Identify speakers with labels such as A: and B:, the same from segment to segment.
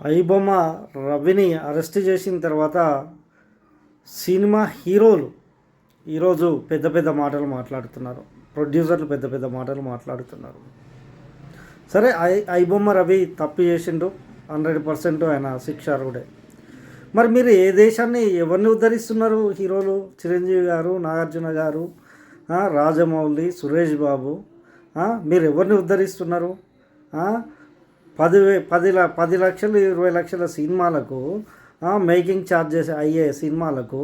A: ఐబొమ్మ రవిని అరెస్ట్ చేసిన తర్వాత సినిమా హీరోలు ఈరోజు పెద్ద పెద్ద మాటలు మాట్లాడుతున్నారు. ప్రొడ్యూసర్లు పెద్ద పెద్ద మాటలు మాట్లాడుతున్నారు. సరే, ఐబొమ్మ రవి తప్పు చేసిండు, 100% ఆయన శిక్షార్హుడే. మరి మీరు ఏ దేశాన్ని ఎవరిని ఉద్ధరిస్తున్నారు? హీరోలు చిరంజీవి గారు, నాగార్జున గారు, రాజమౌళి, సురేష్ బాబు, మీరు ఎవరిని ఉద్ధరిస్తున్నారు? 10 లక్షలు 20 లక్షల సినిమాలకు, మేకింగ్ ఛార్జెస్ అయ్యే సినిమాలకు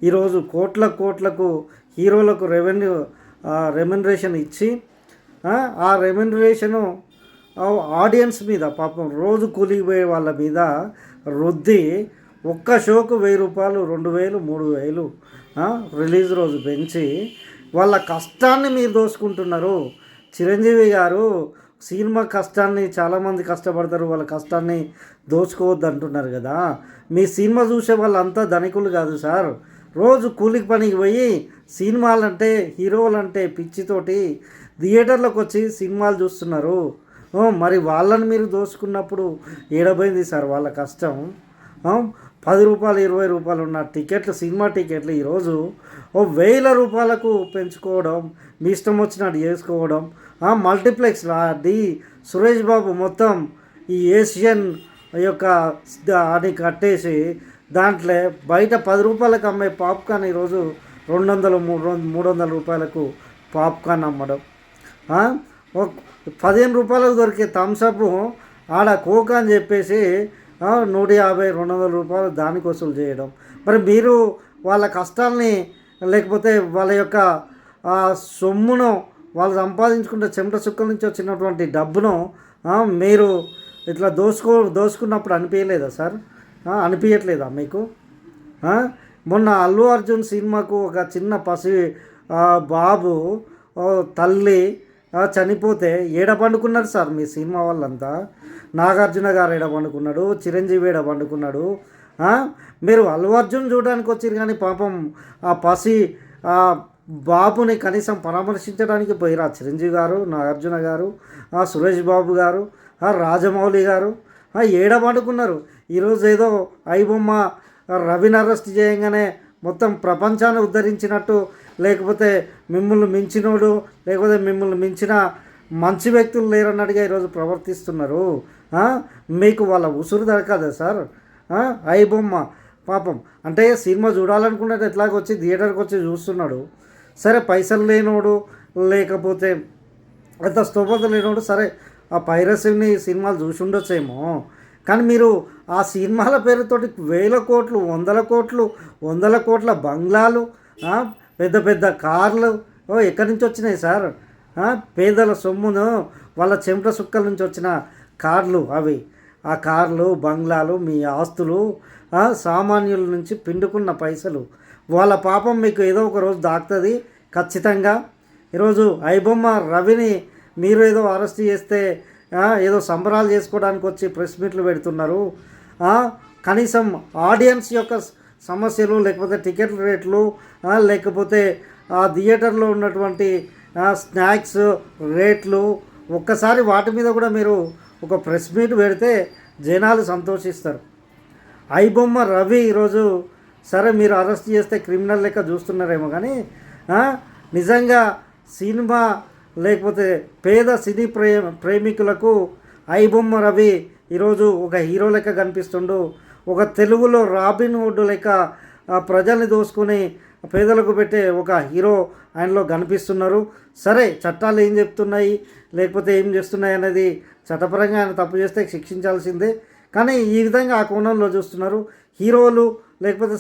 A: ఈరోజు కోట్లకు హీరోలకు రెమ్యునరేషన్ ఇచ్చి ఆ రెమ్యునరేషను ఆడియన్స్ మీద, పాపం రోజు కూలిపోయే వాళ్ళ మీద రుద్ది ఒక్క షోకు 1000 రూపాయలు, 2000, 3000 రిలీజ్ రోజు పెంచి వాళ్ళ కష్టాన్ని మీరు దోసుకుంటున్నారు. చిరంజీవి గారు సినిమా కష్టాన్ని, చాలామంది కష్టపడతారు, వాళ్ళ కష్టాన్ని దోచుకోవద్దు అంటున్నారు కదా. మీ సినిమా చూసే వాళ్ళంతా ధనికులు కాదు సార్. రోజు కూలికి పనికి పోయి సినిమాలంటే, హీరోలంటే పిచ్చితోటి థియేటర్లకు వచ్చి సినిమాలు చూస్తున్నారు. మరి వాళ్ళని మీరు దోచుకున్నప్పుడు ఏడబోయింది సార్ వాళ్ళ కష్టం? 10 రూపాయలు 20 రూపాయలు ఉన్న టికెట్లు, సినిమా టికెట్లు ఈరోజు 1000 రూపాయలకు పెంచుకోవడం, మీ ఇష్టం వచ్చినట్టు చేసుకోవడం. మల్టీప్లెక్స్ అది సురేష్ బాబు మొత్తం ఈ ఏషియన్ యొక్క అని కట్టేసి దాంట్లో బయట 10 రూపాయలకు అమ్మే పాప్కార్న్ ఈరోజు 200-300 రూపాయలకు పాప్కార్న్ అమ్మడం. 15 రూపాయలకు దొరికే థమ్సప్ ఆడ కోక్ అని చెప్పేసి 150-200 రూపాయలు దానికి వసూలు చేయడం. మరి మీరు వాళ్ళ కష్టాల్ని, లేకపోతే వాళ్ళ యొక్క సొమ్మును, వాళ్ళు సంపాదించుకుంటే చెమట చుక్కల నుంచి వచ్చినటువంటి డబ్బును మీరు ఇట్లా దోసుకున్నప్పుడు అనిపించలేదా సార్? అనిపించట్లేదా మీకు? మొన్న అల్లు అర్జున్ సినిమాకు ఒక చిన్న బాబు తల్లి చనిపోతే ఏడ పండుకున్నారు సార్ మీ సినిమా వాళ్ళంతా? నాగార్జున గారు ఏడ పండుకున్నాడు, చిరంజీవి ఏడ పండుకున్నాడు. మీరు అల్లు అర్జున్ చూడడానికి వచ్చారు కానీ పాపం ఆ బాబుని కనీసం పరామర్శించడానికి పోయిరా చిరంజీవి గారు, నాగార్జున గారు, సురేష్ బాబు గారు, రాజమౌళి గారు ఏడ పండుకున్నారు? ఈరోజు ఏదో ఐబొమ్మ రవిని అరెస్ట్ చేయగానే మొత్తం ప్రపంచాన్ని ఉద్ధరించినట్టు, లేకపోతే మిమ్మల్ని మించినోడు, లేకపోతే మిమ్మల్ని మించిన మంచి వ్యక్తులు లేరన్నట్టుగా ఈరోజు ప్రవర్తిస్తున్నారు. మీకు వాళ్ళ ఉసురు దొరకదా సార్? ఐబొమ్మ పాపం అంటే సినిమా చూడాలనుకుంటే ఎట్లాగొచ్చి థియేటర్కి వచ్చి చూస్తున్నాడు. సరే, పైసలు లేనోడు, లేకపోతే అంత స్తోమత లేనోడు సరే ఆ పైరసీని సినిమాలు చూసి ఉండొచ్చేమో. కానీ మీరు ఆ సినిమాల పేరుతోటి 1000 కోట్లు, 100 కోట్ల బంగ్లాలు, పెద్ద పెద్ద కార్లు ఎక్కడి నుంచి వచ్చినాయి సార్? పేదల సొమ్మును, వాళ్ళ చెమట సుక్కల నుంచి వచ్చిన కార్లు అవి. ఆ కార్లు, బంగ్లాలు, మీ ఆస్తులు, సామాన్యుల నుంచి పిండుకున్న పైసలు. వాళ్ళ పాపం మీకు ఏదో ఒక రోజు దాక్తుంది ఖచ్చితంగా. ఈరోజు ఐబొమ్మ రవిని మీరు ఏదో అరెస్ట్ చేస్తే ఏదో సంబరాలు చేసుకోవడానికి వచ్చి ప్రెస్ మీట్లు పెడుతున్నారు. కనీసం ఆడియన్స్ యొక్క సమస్యలు, లేకపోతే టికెట్ రేట్లు, లేకపోతే ఆ థియేటర్లో ఉన్నటువంటి స్నాక్స్ రేట్లు, ఒక్కసారి వాటి మీద కూడా మీరు ఒక ప్రెస్ మీట్ పెడితే జనాలు సంతోషిస్తారు. ఐబొమ్మ రవి ఈరోజు సరే మీరు అరెస్ట్ చేస్తే క్రిమినల్ లెక్క చూస్తున్నారేమో కానీ నిజంగా సినిమా, లేకపోతే పేద సినీ ప్రేమికులకు ఐబొమ్మ రవి ఈరోజు ఒక హీరో లెక్క కనిపిస్తుండు. ఒక తెలుగులో రాబిన్ హుడ్ లెక్క ప్రజల్ని దోసుకొని పేదలకు పెట్టే ఒక హీరో ఆయనలో కనిపిస్తున్నారు. సరే, చట్టాలు ఏం చెప్తున్నాయి, లేకపోతే ఏం చేస్తున్నాయి అనేది చట్టపరంగా ఆయన తప్పు చేస్తే శిక్షించాల్సిందే. కానీ ఈ విధంగా ఆ కోణంలో చూస్తున్నారు. హీరోలు, లేకపోతే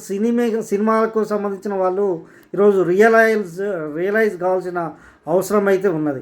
A: సినిమాలకు సంబంధించిన వాళ్ళు ఈరోజు రియలైజ్ కావాల్సిన అవసరం అయితే ఉన్నది.